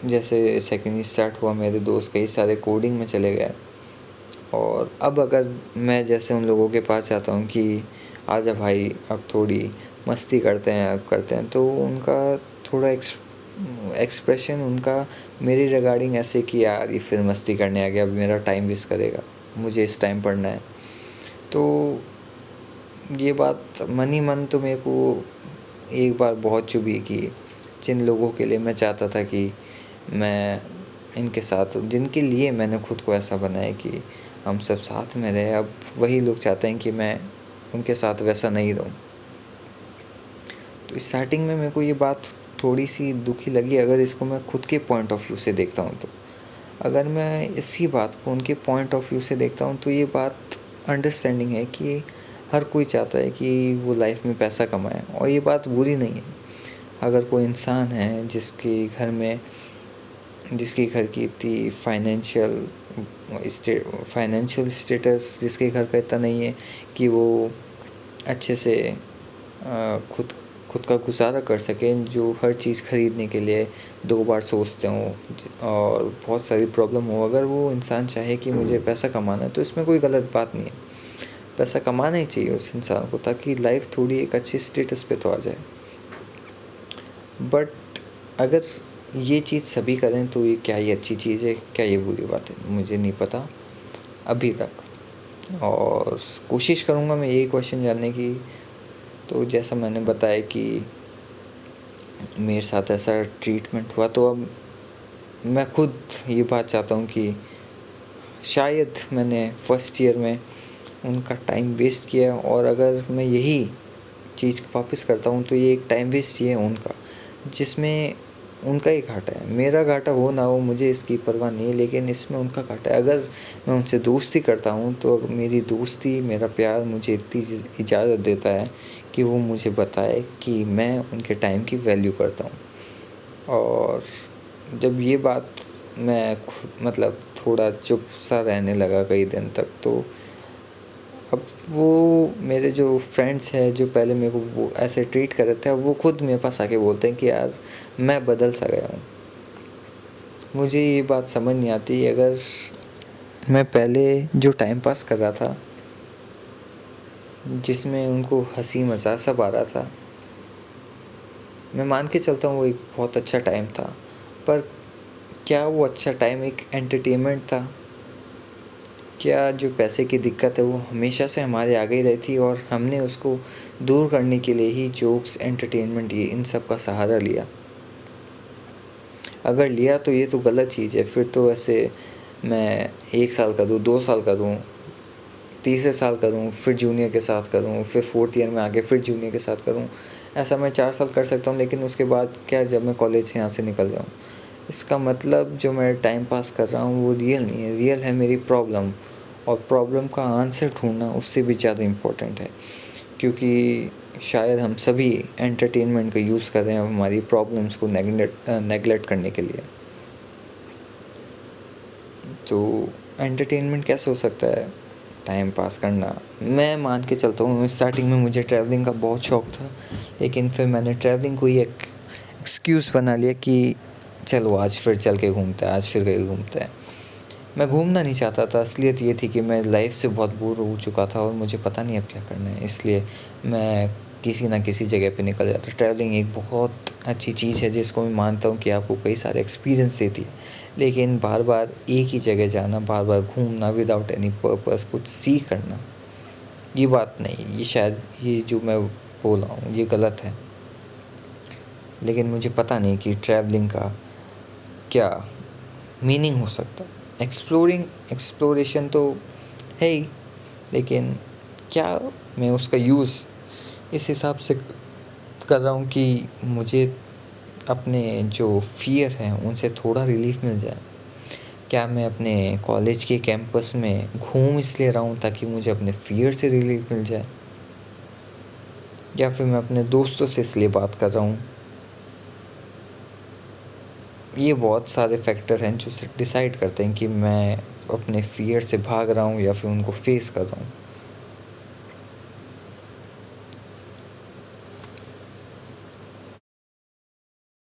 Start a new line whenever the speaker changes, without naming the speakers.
जैसे second year start हुआ, मेरे दोस्त कई सारे कोडिंग में चले गए। और अब अगर मैं जैसे उन लोगों के पास जाता हूँ कि आजा भाई अब थोड़ी मस्ती करते हैं, अब करते हैं, तो उनका थोड़ा एक्सप्रेशन उनका मेरे रिगार्डिंग ऐसे कि यार ये फिर मस्ती करने आ गया, अब मेरा टाइम वेस्ट करेगा, मुझे इस टाइम पढ़ना है। तो ये बात मन ही मन तो मेरे को एक बार बहुत चुभी कि जिन लोगों के लिए मैं चाहता था कि मैं इनके साथ, जिनके लिए मैंने खुद को ऐसा बनाया कि हम सब साथ में रहे, अब वही लोग चाहते हैं कि मैं उनके साथ वैसा नहीं रहूं। तो स्टार्टिंग में मेरे को ये बात थोड़ी सी दुखी लगी, अगर इसको मैं खुद के पॉइंट ऑफ व्यू से देखता हूँ तो। अगर मैं इसी बात को उनके पॉइंट ऑफ व्यू से देखता हूँ तो ये बात अंडरस्टैंडिंग है कि हर कोई चाहता है कि वो लाइफ में पैसा कमाए, और ये बात बुरी नहीं है। अगर कोई इंसान है जिसके घर की इतनी फाइनेंशियल स्टेटस, जिसके घर का इतना नहीं है कि वो अच्छे से खुद खुद का गुजारा कर सकें, जो हर चीज़ ख़रीदने के लिए 2 बार सोचते हों और बहुत सारी प्रॉब्लम हो, अगर वो इंसान चाहे कि मुझे पैसा कमाना है तो इसमें कोई गलत बात नहीं है। पैसा कमाना ही चाहिए उस इंसान को, ताकि लाइफ थोड़ी एक अच्छी स्टेटस पे तो आ जाए। बट अगर ये चीज़ सभी करें तो ये क्या, ये अच्छी चीज़ है, क्या ये बुरी बात है, मुझे नहीं पता अभी तक। और कोशिश करूँगा मैं यही क्वेश्चन जानने की। तो जैसा मैंने बताया कि मेरे साथ ऐसा ट्रीटमेंट हुआ, तो अब मैं खुद ये बात चाहता हूँ कि शायद मैंने फर्स्ट ईयर में उनका टाइम वेस्ट किया, और अगर मैं यही चीज़ वापस करता हूँ तो ये एक टाइम वेस्ट ही है उनका, जिसमें उनका ही घाटा है। मेरा घाटा हो ना हो मुझे इसकी परवाह नहीं है, लेकिन इसमें उनका घाटा है। अगर मैं उनसे दोस्ती करता हूँ तो मेरी दोस्ती, मेरा प्यार मुझे इतनी इजाज़त देता है कि वो मुझे बताए कि मैं उनके टाइम की वैल्यू करता हूँ। और जब ये बात मैं मतलब थोड़ा चुप सा रहने लगा कई दिन तक, तो अब वो मेरे जो फ्रेंड्स हैं जो पहले मेरे को वो ऐसे ट्रीट कर रहे थे, अब वो खुद मेरे पास आके बोलते हैं कि यार मैं बदल सा गया हूँ। मुझे ये बात समझ नहीं आती, अगर मैं पहले जो टाइम पास कर रहा था, जिसमें उनको हंसी मज़ाक सब आ रहा था, मैं मान के चलता हूँ वो एक बहुत अच्छा टाइम था, पर क्या वो अच्छा टाइम एक एंटरटेनमेंट था? क्या जो पैसे की दिक्कत है वो हमेशा से हमारे आगे ही रहती, और हमने उसको दूर करने के लिए ही जोक्स, एंटरटेनमेंट, ये इन सब का सहारा लिया? अगर लिया तो ये तो गलत चीज़ है। फिर तो ऐसे मैं 1 साल करूँ, 2 साल करूँ, तीसरे साल करूँ, फिर जूनियर के साथ करूँ, फिर 4th ईयर में आके फिर जूनियर के साथ करूँ, ऐसा मैं 4 साल कर सकता हूँ। लेकिन उसके बाद क्या, जब मैं कॉलेज से यहाँ से निकल जाऊँ? इसका मतलब जो मैं टाइम पास कर रहा हूँ वो रियल नहीं है, रियल है मेरी प्रॉब्लम। और प्रॉब्लम का आंसर ढूंढना उससे भी ज़्यादा इम्पोर्टेंट है, क्योंकि शायद हम सभी एंटरटेनमेंट का यूज़ कर रहे हैं हमारी प्रॉब्लम्स को नेगलेक्ट करने के लिए। तो एंटरटेनमेंट कैसे हो सकता है? टाइम पास करना, मैं मान के चलता हूँ स्टार्टिंग में मुझे ट्रैवलिंग का बहुत शौक़ था, लेकिन फिर मैंने ट्रैवलिंग को ही एक एक्सक्यूज़ बना लिया कि चलो आज फिर चल के घूमते हैं, आज फिर कहीं घूमते हैं। मैं घूमना नहीं चाहता था, असलियत ये थी कि मैं लाइफ से बहुत बोर हो चुका था और मुझे पता नहीं अब क्या करना है, इसलिए मैं किसी ना किसी जगह पे निकल जाता। ट्रैवलिंग एक बहुत अच्छी चीज़ है जिसको मैं मानता हूँ कि आपको कई सारे एक्सपीरियंस देती है, लेकिन बार बार एक ही जगह जाना, बार बार घूमना विदाउट एनी पर्पस, कुछ सीख करना, ये बात नहीं, ये शायद ये जो मैं बोल रहा हूँ ये गलत है। लेकिन मुझे पता नहीं कि ट्रैवलिंग का क्या मीनिंग हो सकता है। एक्सप्लोरेशन तो है ही, लेकिन क्या मैं उसका यूज़ इस हिसाब से कर रहा हूँ कि मुझे अपने जो फ़ियर हैं उनसे थोड़ा रिलीफ़ मिल जाए? क्या मैं अपने कॉलेज के कैंपस में घूम इसलिए रहा हूँ ताकि मुझे अपने फ़ियर से रिलीफ़ मिल जाए? या फिर मैं अपने दोस्तों से इसलिए बात कर रहा हूँ? ये बहुत सारे फैक्टर हैं जो डिसाइड करते हैं कि मैं अपने फ़ियर से भाग रहा हूँ या फिर उनको फ़ेस कर रहा हूँ।